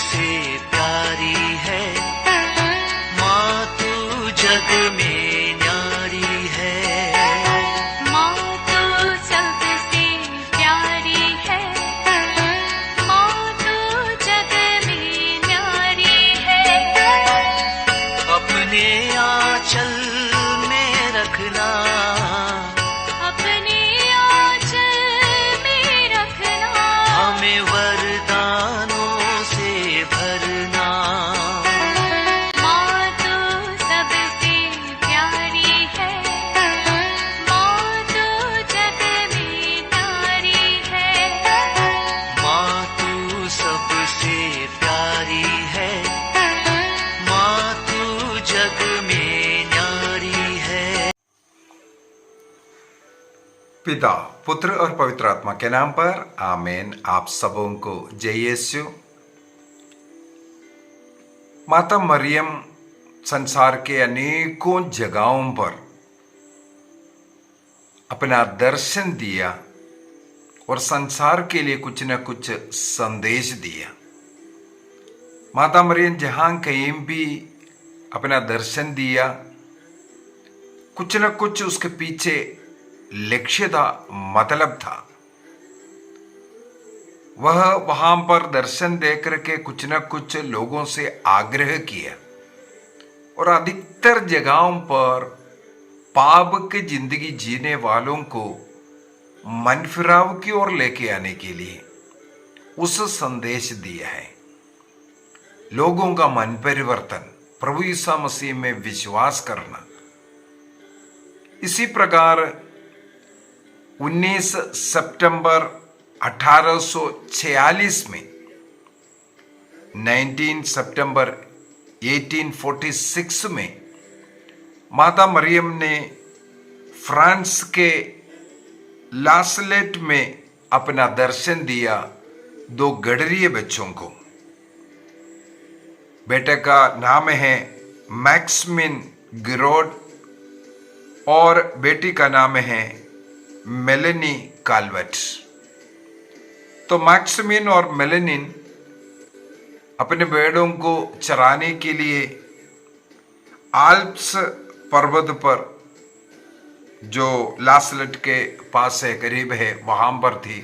सबसे प्यारी है, माँ तू जग में न्यारी है। माँ तू सबसे प्यारी है, माँ तू जग में न्यारी है। अपने आंचल में रखना, अपने आंचल में रखना, हमें वरदानों से भरना। माँ तू सबसे प्यारी है, माँ तू जग में न्यारी है। माँ तू सबसे प्यारी है, माँ तू जग में न्यारी है। पिता, पुत्र और पवित्र आत्मा के नाम पर आमीन। आप सबों को जय यीशु। माता मरियम संसार के अनेकों जगहों पर अपना दर्शन दिया और संसार के लिए कुछ न कुछ संदेश दिया। माता मरियम जहां कहीं भी अपना दर्शन दिया, कुछ न कुछ उसके पीछे लक्ष्य था, मतलब था। वह वहां पर दर्शन देकर के कुछ न कुछ लोगों से आग्रह किया और अधिकतर जगहों पर पाप की जिंदगी जीने वालों को मन फिराव की ओर लेके आने के लिए उस संदेश दिया है। लोगों का मन परिवर्तन, प्रभु यीशु मसीह में विश्वास करना। इसी प्रकार 19 सितंबर 1846 में 19 सितंबर 1846 में माता मरियम ने फ्रांस के लासलेट में अपना दर्शन दिया 2 गडरिये बच्चों को। बेटे का नाम है मैक्समिन गिरोड और बेटी का नाम है मेलेनी काल्वेट। तो मैक्समिन और मेलेनिन अपने भेड़ों को चराने के लिए आल्प्स पर्वत पर, जो लासलेट के पास है, करीब है, वहां पर थी।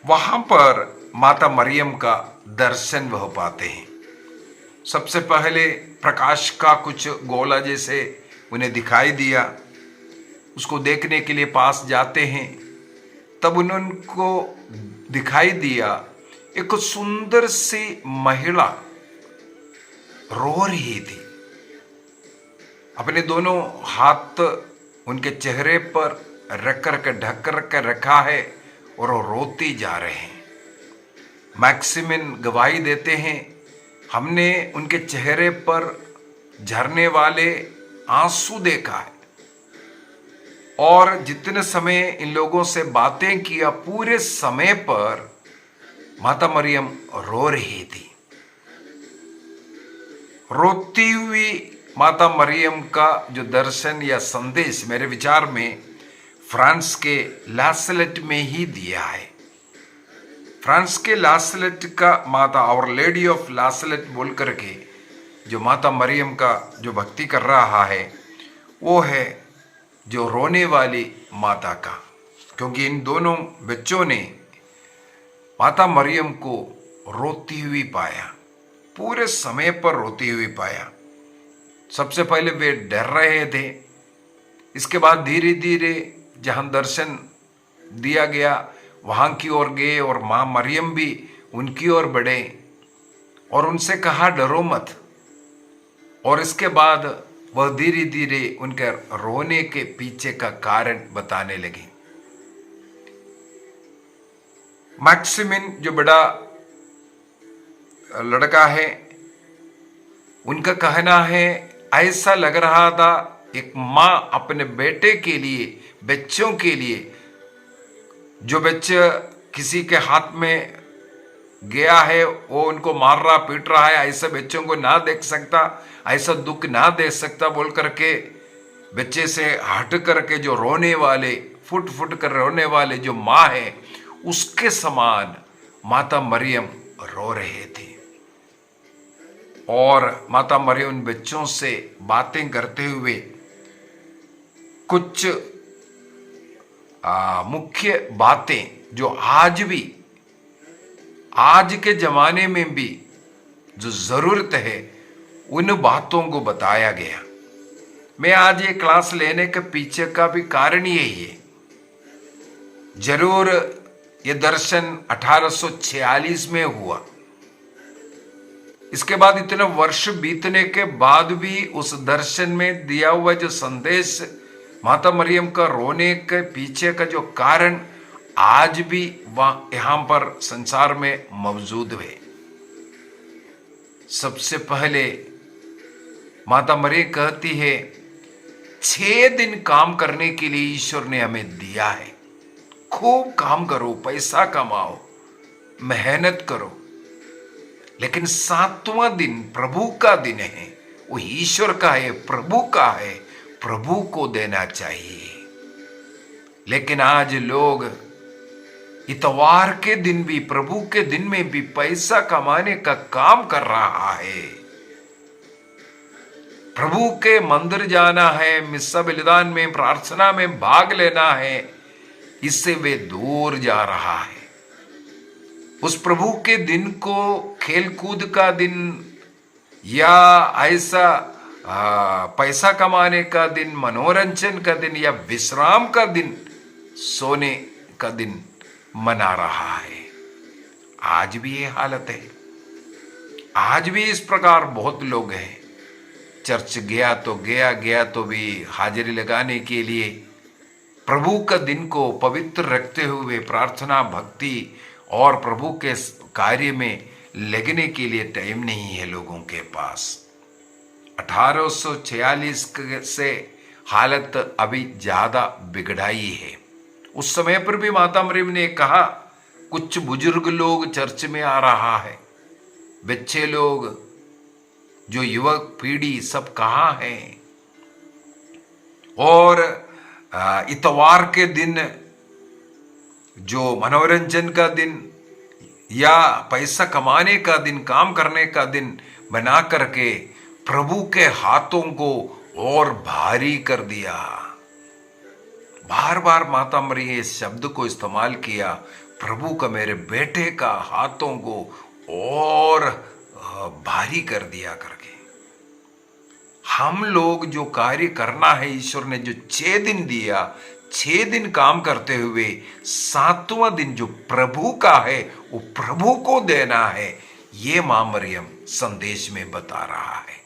वहां पर माता मरियम का दर्शन वह पाते हैं। सबसे पहले प्रकाश का कुछ गोला जैसे उन्हें दिखाई दिया। उसको देखने के लिए पास जाते हैं, तब उनको दिखाई दिया एक सुंदर सी महिला रो रही थी। अपने दोनों हाथ उनके चेहरे पर रख कर ढक कर रखा है और वो रोती जा रहे हैं। मैक्सिमिन गवाही देते हैं, हमने उनके चेहरे पर झरने वाले आंसू देखा है और जितने समय इन लोगों से बातें किया, पूरे समय पर माता मरियम रो रही थी। रोती हुई माता मरियम का जो दर्शन या संदेश मेरे विचार में फ्रांस के लासलेट में ही दिया है। फ्रांस के लासलेट का माता आवर लेडी ऑफ लासलेट बोल करके जो माता मरियम का जो भक्ति कर रहा है, वो है जो रोने वाली माता का। क्योंकि इन दोनों बच्चों ने माता मरियम को रोती हुई पाया, पूरे समय पर रोती हुई पाया। सबसे पहले वे डर रहे थे, इसके बाद धीरे धीरे जहां दर्शन दिया गया वहां की ओर गए और मां मरियम भी उनकी ओर बढ़े और उनसे कहा डरो मत। और इसके बाद वह धीरे धीरे उनके रोने के पीछे का कारण बताने लगी। मैक्सिमिन जो बड़ा लड़का है, उनका कहना है ऐसा लग रहा था एक मां अपने बेटे के लिए, बच्चों के लिए, जो बच्चा किसी के हाथ में गया है वो उनको मार रहा पीट रहा है, ऐसे बच्चों को ना देख सकता, ऐसा दुख ना दे सकता बोल करके बच्चे से हट करके जो रोने वाले, फुट फुट कर रोने वाले जो माँ है, उसके समान माता मरियम रो रहे थे और माता मरियम उन बच्चों से बातें करते हुए कुछ मुख्य बातें जो आज के जमाने में भी जो जरूरत है उन बातों को बताया गया। मैं आज ये क्लास लेने के पीछे का भी कारण यही है। जरूर ये दर्शन 1846 में हुआ, इसके बाद इतने वर्ष बीतने के बाद भी उस दर्शन में दिया हुआ जो संदेश माता मरियम का रोने के पीछे का जो कारण आज भी यहां पर संसार में मौजूद है। सबसे पहले माता मरियम कहती है 6 दिन काम करने के लिए ईश्वर ने हमें दिया है। खूब काम करो, पैसा कमाओ, मेहनत करो, लेकिन 7वां दिन प्रभु का दिन है, वो ईश्वर का है, प्रभु का है, प्रभु को देना चाहिए। लेकिन आज लोग इतवार के दिन भी, प्रभु के दिन में भी पैसा कमाने का काम कर रहा है। प्रभु के मंदिर जाना है, मिस्सा बलिदान में, प्रार्थना में भाग लेना है, इससे वे दूर जा रहा है। उस प्रभु के दिन को खेलकूद का दिन या ऐसा पैसा कमाने का दिन, मनोरंजन का दिन या विश्राम का दिन, सोने का दिन मना रहा है। आज भी ये हालत है। आज भी इस प्रकार बहुत लोग हैं। चर्च गया तो गया तो भी हाजिरी लगाने के लिए, प्रभु का दिन को पवित्र रखते हुए प्रार्थना, भक्ति और प्रभु के कार्य में लगने के लिए टाइम नहीं है लोगों के पास। 1846 से हालत अभी ज्यादा बिगड़ाई है। उस समय पर भी माता मरियम ने कहा कुछ बुजुर्ग लोग चर्च में आ रहा है, बच्चे लोग, जो युवक पीढ़ी सब कहाँ हैं। और इतवार के दिन जो मनोरंजन का दिन या पैसा कमाने का दिन, काम करने का दिन बना करके प्रभु के हाथों को और भारी कर दिया। बार बार माता मरियम इस शब्द को इस्तेमाल किया, प्रभु का, मेरे बेटे का हाथों को और भारी कर दिया करके। हम लोग जो कार्य करना है, ईश्वर ने जो 6 दिन दिया, 6 दिन काम करते हुए 7वां दिन जो प्रभु का है वो प्रभु को देना है। ये मां मरियम संदेश में बता रहा है।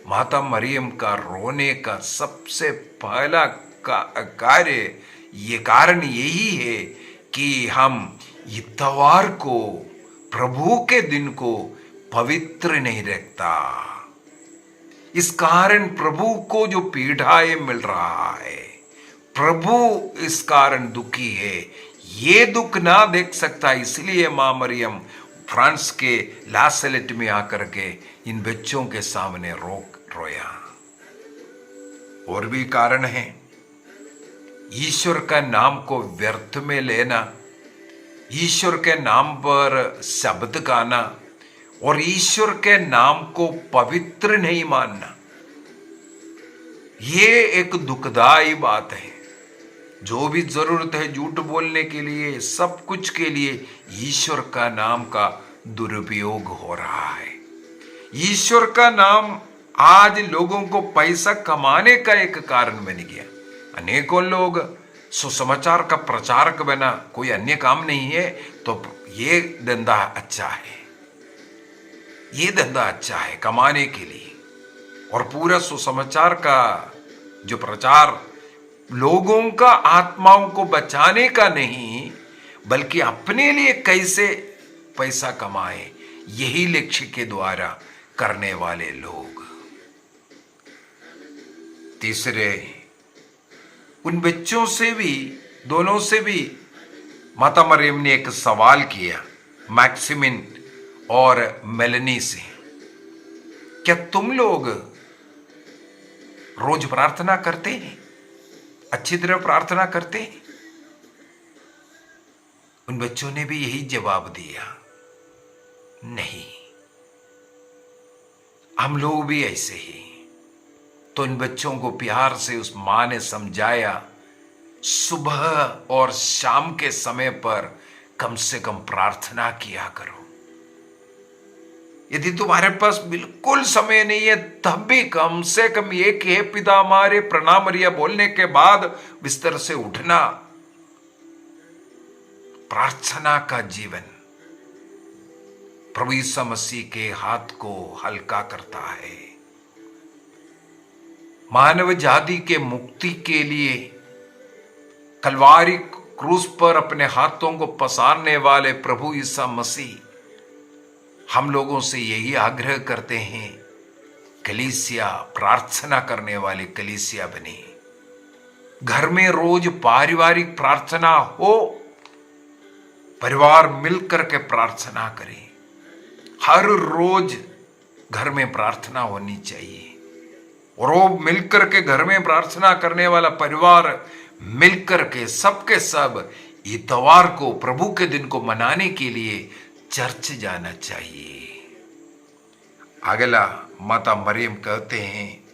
माता मरियम का रोने का सबसे पहला कार्य, ये कारण यही है कि हम इतवार को, प्रभु के दिन को पवित्र नहीं रखता। इस कारण प्रभु को जो पीड़ाएं मिल रहा है, प्रभु इस कारण दुखी है, ये दुख ना देख सकता, इसलिए मां मरियम फ्रांस के लासेलेट में आकर के इन बच्चों के सामने रोया। और भी कारण है। ईश्वर का नाम को व्यर्थ में लेना, ईश्वर के नाम पर शब्द गाना और ईश्वर के नाम को पवित्र नहीं मानना, ये एक दुखदाई बात है। जो भी जरूरत है झूठ बोलने के लिए, सब कुछ के लिए ईश्वर का नाम का दुरुपयोग हो रहा है। ईश्वर का नाम आज लोगों को पैसा कमाने का एक कारण बन गया। अनेकों लोग सुसमाचार का प्रचारक बना, कोई अन्य काम नहीं है तो ये धंधा अच्छा है, ये धंधा अच्छा है कमाने के लिए। और पूरा सुसमाचार का जो प्रचार लोगों का आत्माओं को बचाने का नहीं, बल्कि अपने लिए कैसे पैसा कमाए, यही लक्ष्य के द्वारा करने वाले लोग। तीसरे, उन बच्चों से भी, दोनों से भी माता मरियम ने एक सवाल किया, मैक्सिमिन और मेलनी से, क्या तुम लोग रोज प्रार्थना करते हैं, अच्छी तरह प्रार्थना करते हैं? उन बच्चों ने भी यही जवाब दिया, नहीं। हम लोग भी ऐसे ही। तो इन बच्चों को प्यार से उस मां ने समझाया, सुबह और शाम के समय पर कम से कम प्रार्थना किया करो। यदि तुम्हारे पास बिल्कुल समय नहीं है तब भी कम से कम एक हे पिता हमारे प्रणाम मरिया बोलने के बाद बिस्तर से उठना। प्रार्थना का जीवन प्रभु यीशु मसीह के हाथ को हल्का करता है। मानव जाति के मुक्ति के लिए कलवारी क्रूस पर अपने हाथों को पसारने वाले प्रभु यीशु मसीह हम लोगों से यही आग्रह करते हैं, कलीसिया प्रार्थना करने वाली कलीसिया बने। घर में रोज पारिवारिक प्रार्थना हो, परिवार मिलकर के प्रार्थना करें। हर रोज घर में प्रार्थना होनी चाहिए और वो मिलकर के घर में प्रार्थना करने वाला परिवार मिलकर के सबके सब इतवार को प्रभु के दिन को मनाने के लिए चर्च जाना चाहिए। अगला माता मरियम कहते हैं,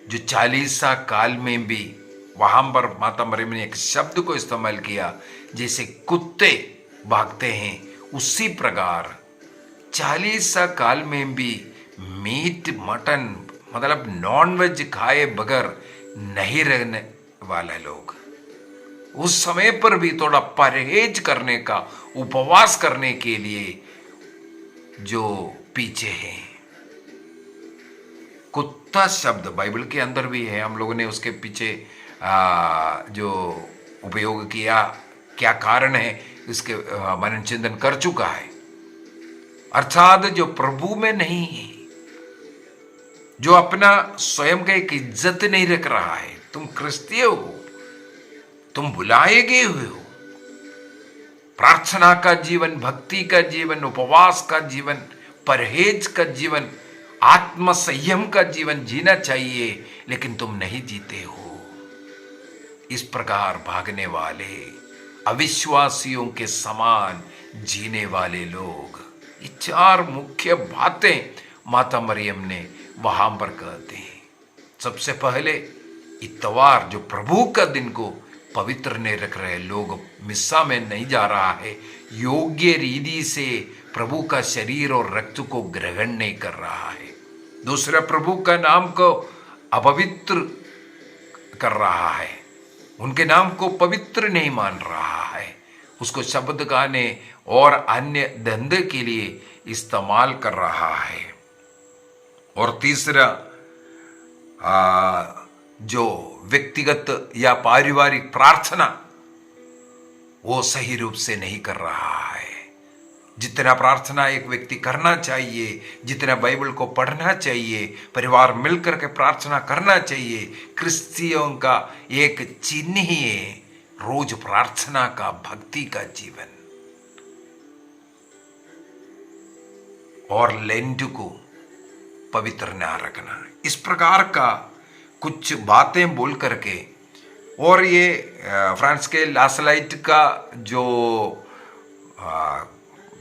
जो 40 काल में भी वहां पर माता मरियम ने एक शब्द को इस्तेमाल किया, जैसे कुत्ते भागते हैं उसी प्रकार 40 काल में भी मीट मटन मतलब नॉन वेज खाए बगैर नहीं रहने वाला लोग उस समय पर भी थोड़ा परहेज करने का, उपवास करने के लिए जो पीछे हैं। कुत्ता शब्द बाइबल के अंदर भी है, हम लोगों ने उसके पीछे जो उपयोग किया, क्या कारण है इसके मनन चिंतन कर चुका है। अर्थात जो प्रभु में नहीं है, जो अपना स्वयं का एक इज्जत नहीं रख रहा है, तुम क्रिस्तीय हो, तुम बुलाए गए हुए हो। प्रार्थना का जीवन, भक्ति का जीवन, उपवास का जीवन, परहेज का जीवन, आत्म संयम का जीवन जीना चाहिए, लेकिन तुम नहीं जीते हो। इस प्रकार भागने वाले अविश्वासियों के समान जीने वाले लोग, ये 4 मुख्य बातें माता मरियम ने वहां पर कहते हैं। सबसे पहले इतवार जो प्रभु का दिन को पवित्र नहीं रख रहे लोग, मिस्सा में नहीं जा रहा है, योग्य रीति से प्रभु का शरीर और रक्त को ग्रहण नहीं कर रहा है। दूसरा, प्रभु का नाम को अपवित्र कर रहा है, उनके नाम को पवित्र नहीं मान रहा है, उसको शब्द गाने और अन्य धंधे के लिए इस्तेमाल कर रहा है। और तीसरा, जो व्यक्तिगत या पारिवारिक प्रार्थना वो सही रूप से नहीं कर रहा है। जितना प्रार्थना एक व्यक्ति करना चाहिए, जितना बाइबल को पढ़ना चाहिए, परिवार मिलकर के प्रार्थना करना चाहिए, क्रिश्चियों का एक चिन्ह ही है रोज प्रार्थना का, भक्ति का जीवन। और लेंट को पवित्र न रखना, इस प्रकार का कुछ बातें बोल करके। और ये फ्रांस के लासलाइट का जो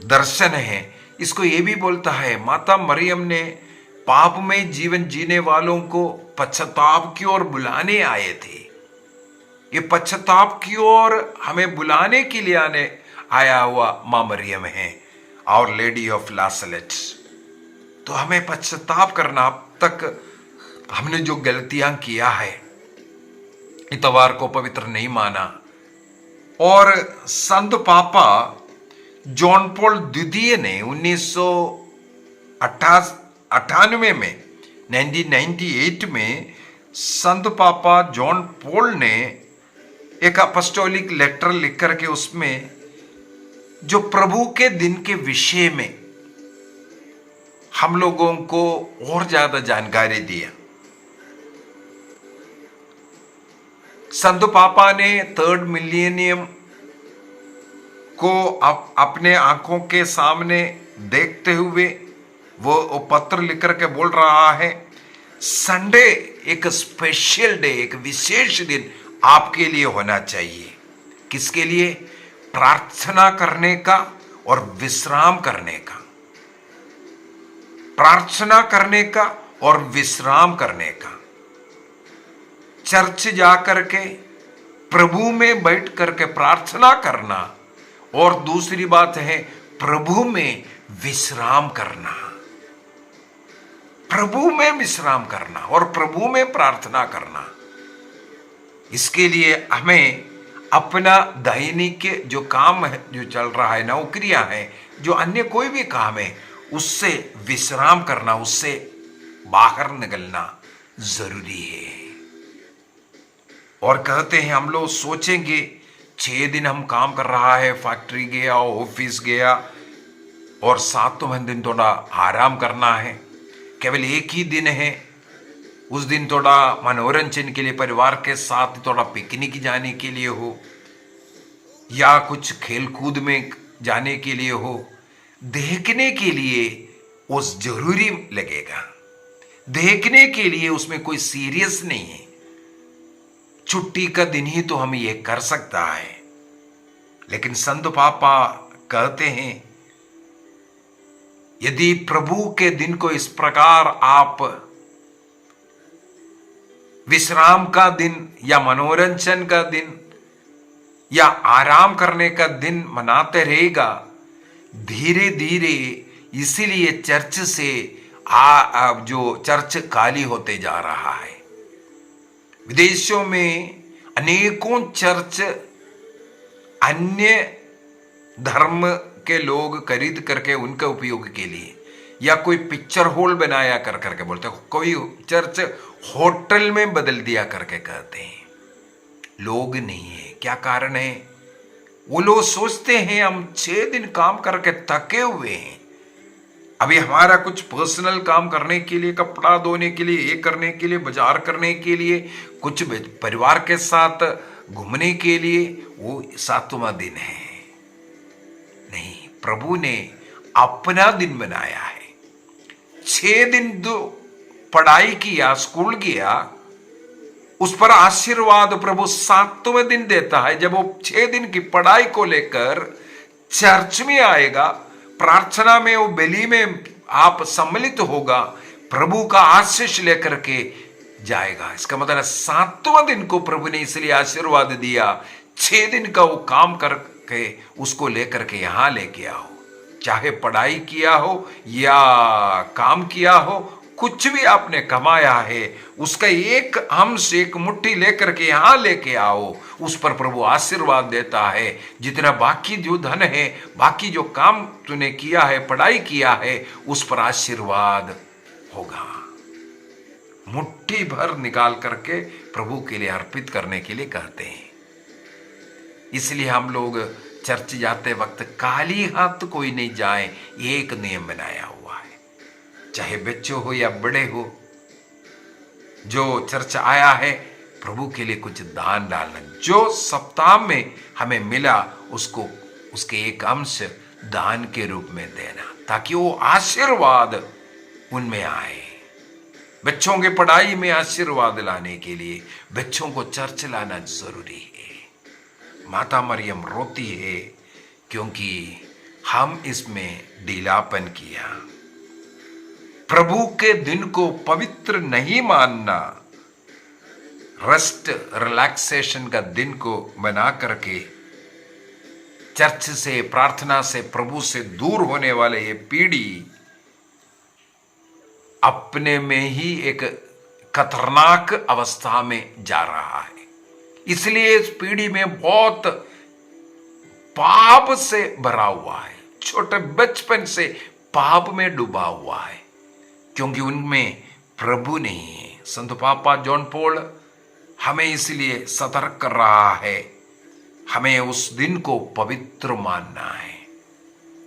दर्शन है, इसको ये भी बोलता है, माता मरियम ने पाप में जीवन जीने वालों को पश्चाताप की ओर बुलाने आए थे। ये पश्चाताप की ओर हमें बुलाने के लिए आया हुआ मां मरियम है, और लेडी ऑफ लासलेट। तो हमें पश्चाताप करना, अब तक हमने जो गलतियां किया है, इतवार को पवित्र नहीं माना। और संत पापा जॉन पॉल द्वितीय ने 1998 में 1998 में संत पापा जॉन पॉल ने एक अपॉस्टोलिक लेटर लिख करके उसमें जो प्रभु के दिन के विषय में हम लोगों को और ज्यादा जानकारी दिया। संत पापा ने 3rd मिलेनियम को अपने आंखों के सामने देखते हुए वो पत्र लिख करके बोल रहा है, संडे एक स्पेशल डे, एक विशेष दिन आपके लिए होना चाहिए। किसके लिए? प्रार्थना करने का और विश्राम करने का, प्रार्थना करने का और विश्राम करने का, चर्च जाकर के प्रभु में बैठ करके प्रार्थना करना, और दूसरी बात है प्रभु में विश्राम करना, प्रभु में विश्राम करना और प्रभु में प्रार्थना करना। इसके लिए हमें अपना दैनिक जो काम है, जो चल रहा है, नौकरियां हैं, जो अन्य कोई भी काम है, उससे विश्राम करना, उससे बाहर निकलना जरूरी है। और कहते हैं हम लोग सोचेंगे 6 दिन हम काम कर रहा है, फैक्ट्री गया, ऑफिस गया, और 7वें दिन थोड़ा आराम करना है, केवल एक ही दिन है, उस दिन थोड़ा मनोरंजन के लिए परिवार के साथ थोड़ा पिकनिक जाने के लिए हो, या कुछ खेल कूद में जाने के लिए हो, देखने के लिए उस जरूरी लगेगा, देखने के लिए उसमें कोई सीरियस नहीं है। छुट्टी का दिन ही तो हम ये कर सकता है। लेकिन संत पापा कहते हैं यदि प्रभु के दिन को इस प्रकार आप विश्राम का दिन या मनोरंजन का दिन या आराम करने का दिन मनाते रहेगा, धीरे धीरे इसीलिए चर्च से जो चर्च खाली होते जा रहा है। विदेशों में अनेकों चर्च अन्य धर्म के लोग खरीद करके उनके उपयोग के लिए, या कोई पिक्चर हॉल बनाया कर करके बोलते हैं, कोई चर्च होटल में बदल दिया करके कहते हैं। लोग नहीं है, क्या कारण है? वो लोग सोचते हैं हम 6 दिन काम करके थके हुए हैं, अभी हमारा कुछ पर्सनल काम करने के लिए, कपड़ा धोने के लिए, ये करने के लिए, बाजार करने के लिए, कुछ परिवार के साथ घूमने के लिए, वो 7वां दिन है। नहीं, प्रभु ने अपना दिन बनाया है। 6 दिन जो पढ़ाई किया, स्कूल गया, उस पर आशीर्वाद प्रभु 7वें दिन देता है। जब वो 6 दिन की पढ़ाई को लेकर चर्च में आएगा, प्रार्थना में, वो बलि में आप सम्मिलित होगा, प्रभु का आशीष लेकर के जाएगा। इसका मतलब 7वें दिन को प्रभु ने इसलिए आशीर्वाद दिया, 6 दिन का वो काम करके उसको लेकर के यहां लेके आओ। चाहे पढ़ाई किया हो या काम किया हो, कुछ भी आपने कमाया है, उसका एक अंश, एक मुट्ठी लेकर के यहां लेके आओ, उस पर प्रभु आशीर्वाद देता है। जितना बाकी जो धन है, बाकी जो काम तूने किया है, पढ़ाई किया है, उस पर आशीर्वाद होगा। मुट्ठी भर निकाल करके प्रभु के लिए अर्पित करने के लिए कहते हैं। इसलिए हम लोग चर्च जाते वक्त खाली हाथ कोई नहीं जाए, ये एक नियम बनाया हुआ है। चाहे बच्चों हो या बड़े हो, जो चर्च आया है, प्रभु के लिए कुछ दान डालना, जो सप्ताह में हमें मिला उसको उसके एक अंश दान के रूप में देना, ताकि वो आशीर्वाद उनमें आए। बच्चों के पढ़ाई में आशीर्वाद लाने के लिए बच्चों को चर्च लाना जरूरी है। माता मरियम रोती है क्योंकि हम इसमें ढीलापन किया। प्रभु के दिन को पवित्र नहीं मानना, रेस्ट रिलैक्सेशन का दिन को बना करके चर्च से, प्रार्थना से, प्रभु से दूर होने वाले ये पीढ़ी अपने में ही एक खतरनाक अवस्था में जा रहा है। इसलिए इस पीढ़ी में बहुत पाप से भरा हुआ है, छोटे बचपन से पाप में डूबा हुआ है, क्योंकि उनमें प्रभु नहीं है। संत पापा जॉन पॉल हमें इसलिए सतर्क कर रहा है, हमें उस दिन को पवित्र मानना है।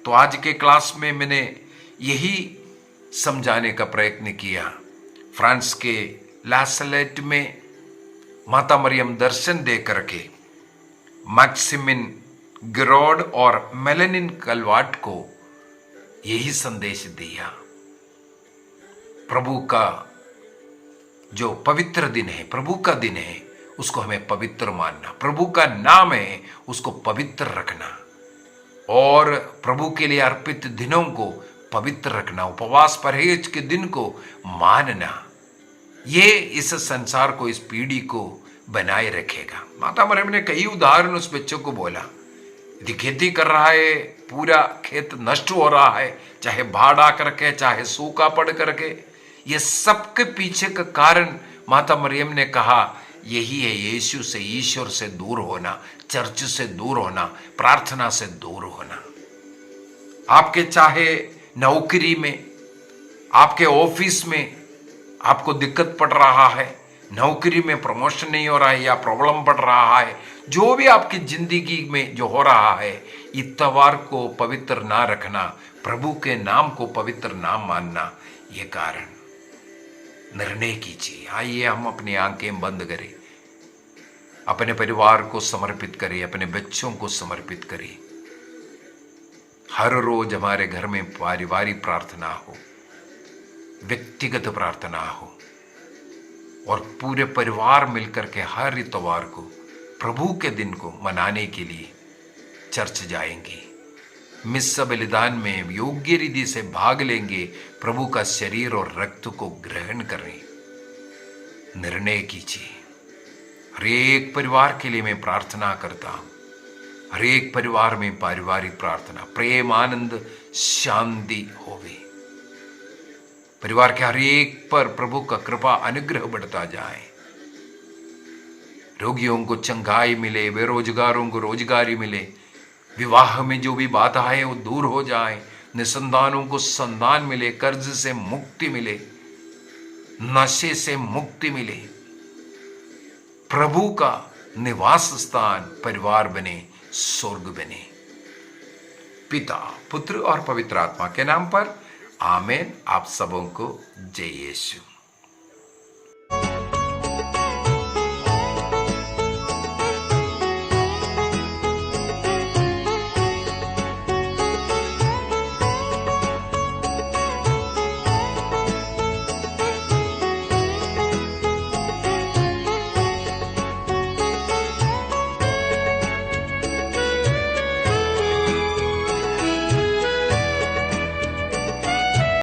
तो आज के क्लास में मैंने यही समझाने का प्रयत्न किया। फ्रांस के लासलेट में माता मरियम दर्शन दे करके मैक्सिमिन गिरोड और मेलेनिन कलवाट को यही संदेश दिया। प्रभु का जो पवित्र दिन है, प्रभु का दिन है, उसको हमें पवित्र मानना। प्रभु का नाम है, उसको पवित्र रखना। और प्रभु के लिए अर्पित दिनों को पवित्र रखना, उपवास परहेज के दिन को मानना, ये इस संसार को, इस पीढ़ी को बनाए रखेगा। माता मरियम ने कई उदाहरण उस बच्चों को बोला। यदि खेती कर रहा है, पूरा खेत नष्ट हो रहा है, चाहे बाढ़ आकर के, चाहे सूखा पड़ करके, ये सबके पीछे का कारण माता मरियम ने कहा यही है, यीशु से, ईश्वर से दूर होना, चर्च से दूर होना, प्रार्थना से दूर होना। आपके चाहे नौकरी में, आपके ऑफिस में आपको दिक्कत पड़ रहा है, नौकरी में प्रमोशन नहीं हो रहा है या प्रॉब्लम पड़ रहा है, जो भी आपकी जिंदगी में जो हो रहा है, इतवार को पवित्र ना रखना, प्रभु के नाम को पवित्र ना मानना, ये कारण निर्णय कीजिए। आइए हम अपनी आंखें बंद करें, अपने परिवार को समर्पित करें, अपने बच्चों को समर्पित करें। हर रोज हमारे घर में पारिवारिक प्रार्थना हो, व्यक्तिगत प्रार्थना हो, और पूरे परिवार मिलकर के हर इतवार को, प्रभु के दिन को मनाने के लिए चर्च जाएंगे, मिस्सा बलिदान में योग्य रीति से भाग लेंगे, प्रभु का शरीर और रक्त को ग्रहण करें। निर्णय कीजिए। हर एक परिवार के लिए मैं प्रार्थना करता हूं, हर एक परिवार में पारिवारिक प्रार्थना, प्रेम, आनंद, शांति होवे। परिवार के हर एक पर प्रभु का कृपा अनुग्रह बढ़ता जाए। रोगियों को चंगाई मिले, बेरोजगारों को रोजगारी मिले, विवाह में जो भी बाधा है वो दूर हो जाए, निसंतानों को संतान मिले, कर्ज से मुक्ति मिले, नशे से मुक्ति मिले। प्रभु का निवास स्थान परिवार बने, स्वर्ग बने। पिता, पुत्र और पवित्र आत्मा के नाम पर आमेन। आप सबों को जय यीशु।